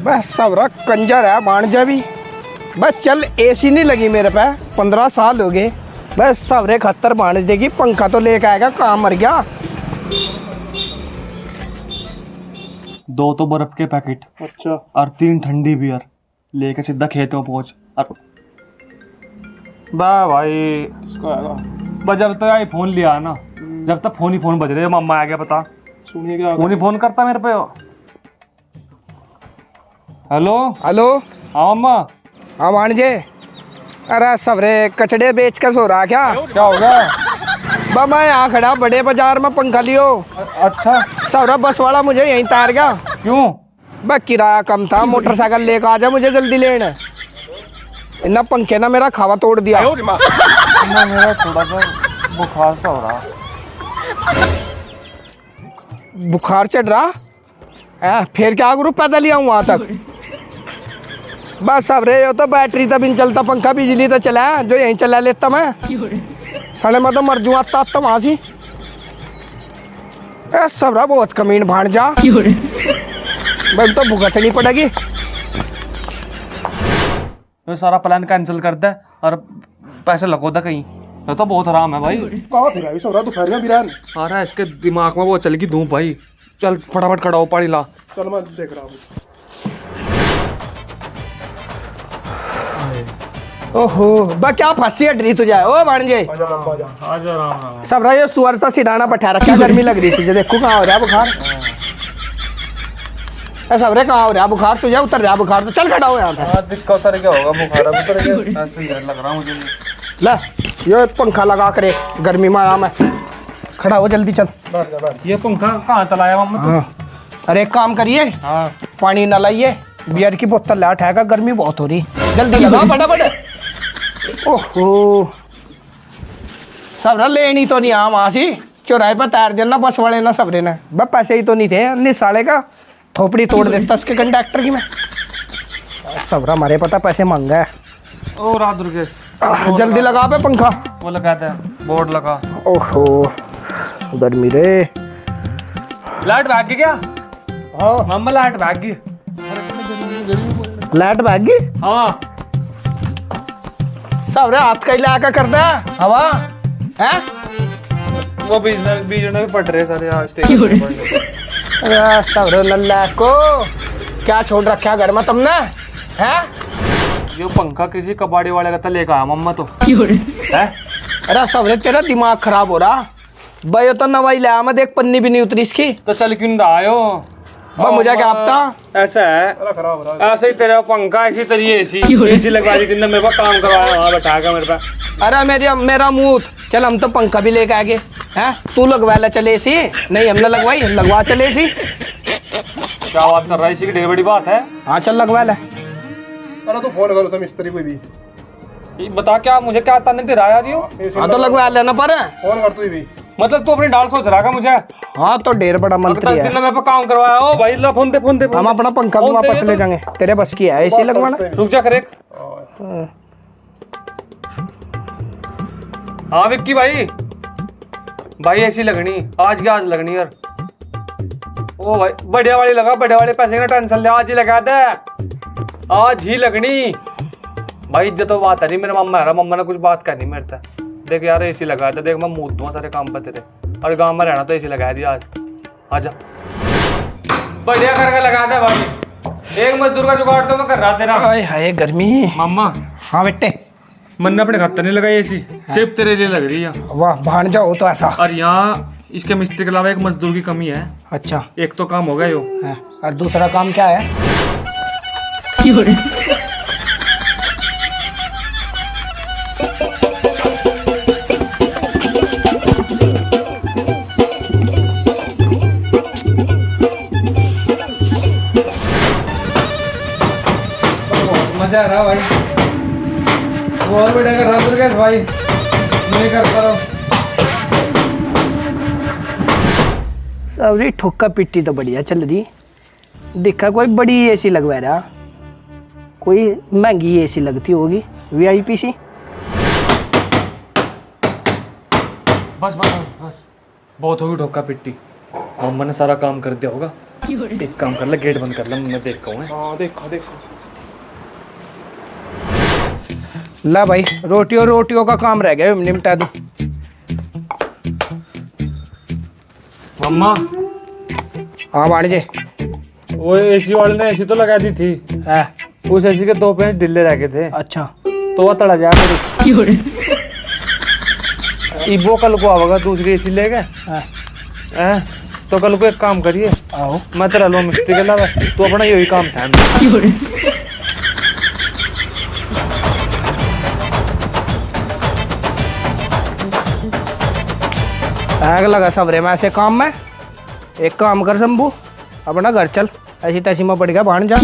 बस सबरा कंजर है भांजा भी। बस चल एसी नहीं लगी मेरे पे 15 साल हो गए। बस सबरे खतर भांज देगी, पंखा तो लेके आएगा, काम मर गया। 2 तो बर्फ के पैकेट, अच्छा और 3 ठंडी बियर लेके सीधा खेत में पहुंच। और बा भाई इसको आएगा। बस जब तक आई फोन लिया ना, जब तक फोन ही फोन बज रहे, मम्मा आ गया पता। सुनिए क्या फोन ही फोन करता मेरे पे। Hello hello. हाँ मम्मा। हाँ भांजे। अरे सबरे कचड़े बेच कर सो रहा क्या? क्या हो गया? बा मैं यहाँ खड़ा बड़े बाजार में, पंखा लियो। अच्छा सबरा बस वाला मुझे यहीं तार गया। क्यों? बस किराया कम था, मोटरसाइकिल लेकर आ जा मुझे जल्दी लेने। इतना पंखे ना मेरा खावा तोड़ दिया। मेरा थोड़ा सा बुखार सा हो रहा। बुखार चढ़ रहा है? फिर क्या करूँ, पैदल ही आऊँ वहाँ तक? बस सब रे, तो बैटरी तब इन चलता, पंखा बिजली तो चला है, जो यहीं चला लेता मैं। साले मैं तो मर जू आता वहाँ से। सबरा बहुत कमीन भाड़ जा, बस तो भुगतनी पड़ेगी। ये सारा प्लान कैंसिल कर दे और पैसे लगो दे कहीं। ये तो बहुत आराम है भाई। कहाँ फिर अभी सोरा दोपहर में बिरान? अरे इसके दिमाग में वो चल गई धूप भाई। चल फटाफट खड़ा हो, पानी ला। चल मैं देख रहा हूँ। ओहो बा क्या फंसी हट रही तुझे? ओ भांजे आजा राम। सबरा ये सुअर सा सिराना बैठा रखा, गर्मी लग रही थी। देखो कहाँ हो रहा है बुखार। सबरे कहाँ हो रहा है बुखार तुझे? उतर रहा बुखार तो चल खड़ा हो यहाँ पे। दिक्कत उतर क्या होगा, बुखार उतर गया। ऐसे ही लग रहा मुझे। ले ये पंखा लगा करे, गर्मी में आया मैं। खड़ा हो जल्दी चल। ये पंखा कहाँ चलाया मम्मा? हाँ अरे एक काम करिए, हाँ पानी न लाइए, बियर की बोतल ला उठाएगा, गर्मी बहुत हो रही। जल्दी लगा फटाफट। ओहो सबरा लेनी तो नहीं आ वहाँ से, चौराहे पर तैर देना बस वाले ना सबरे ने। बस पैसे ही तो नहीं थे, अन्य साले का थोपड़ी तोड़ देता उसके कंडक्टर की मैं। सबरा मारे पता पैसे मांगा है। ओ रात दुर्गेश, जल्दी लगा पे पंखा। वो लगाता है, बोर्ड लगा। ओहो गर्मी रे। लाइट भाग गई क्या? हाँ मम्मा लाइट भाग गई। लाइट भाग गई। हाँ सबरे हाथ का इलाका करता है हवा है। वो बीज में भी पड़ रहे सारे आज। अरे सबरे नल्ला को क्या छोड़ रखा है घर में तुमने? हैं? ये पंखा किसी कबाड़ी वाले का था लेकर आया मम्मा तो है। अरे सबरे तेरा दिमाग खराब हो रहा भाई। तो नवाई लाया मैं, देख पन्नी भी नहीं उतरी इसकी। तो चल क्यों आयो? मुझे क्या पता। ऐसा है, ऐसे ही तेरा पंखा, ऐसी तेरी एसी लगवा दी तुमने, मेरे को काम करवाया वहाँ बैठा के मेरे पे। अरे मेरा मुंह। चल हम तो पंखा भी लेके आगे हैं, तू लगवा ले चले एसी। नहीं हमने लगवाई, लगवा चले एसी। क्या बात कर रहा है, इसी की ढेर बड़ी बात है। हाँ चल लगवा ले। अरे तो फोन करो मिस्त्री कोई भी। ये बता क्या मुझे क्या ताने दे रहा है यार ये? हाँ तो लगवा लेना पर। फोन कर तू भी। मतलब तू अपनी डाल सोच रहा है मुझे? हाँ तो ढेर बड़ा मंत्री 10 है। दिन में मेरे पे काम करवाया। ओ भाई ला फोन दे फोन दे। हम अपना पंखा भी वापस ले जाएंगे, तेरे बस की है एसी लगवाना। रुक जा कर एक। हाँ विक्की भाई, भाई ऐसी लगनी आज की आज लगनी यार। ओ भाई बढ़िया वाली लगा, बढ़िया वाले पैसे ना टेंशन ले, आज ही लगा दे, आज ही लगनी भाई। इज्जत तो बात है नहीं, मेरा मम्मा है, मम्मा ने कुछ बात करनी मेरे से। देख यार एसी लगा दे, देख मैं मूत दूंगा सारे काम पे तेरे, और गांव में रहना तो एसी लगा दिया आज। आजा बढ़िया करके लगा दे भाई, एक मजदूर का जुगाड़ तो मैं कर रहा तेरा। हाय हाय गर्मी। मम्मा हाँ बेटे। मन ने अपने खाते नहीं लगाई एसी, सिर्फ तेरे लिए लग रही है। वाह भाण जाओ तो ऐसा। और यहाँ इसके मिस्त्री के अलावा एक मजदूर की कमी है। अच्छा एक तो काम हो गया यो है, और दूसरा काम क्या है? मजा आ रहा भाई, और बढ़िया कर रहा दुर्गेश भाई, नहीं करता रहो। सबरी ठोका पिट्टी तो बढ़िया चल रही। देखा कोई बड़ी एसी लगवा रहा, कोई महंगी एसी लगती होगी वीआईपी सी। बस बस बस बहुत होगी ठोका पिट्टी, मम्मा ने सारा काम कर दिया होगा। एक काम कर ले, गेट बंद कर ले, मैं देख हूँ। हाँ देखो देखो। ला भाई रोटियों का काम रह गया, निपटा दूं। मम्मा, हाँ भाणजे। वो एसी वाले ने एसी तो लगा दी थी, है उस एसी के 2 पेंच ढीले रह गए थे, अच्छा। तो वो तड़ा जा मेरी। इबो कल को आवेगा दूसरी एसी लेके, हैं? तो कल को एक काम करिए, आओ मैं तेरा लो मिस्त्री के अलावा तू अपना यही काम था। आग लगा सवरे में ऐसे काम में। एक काम कर शंभू, अपना घर चल, ऐसी तैसी में पड़ गया भाण जा।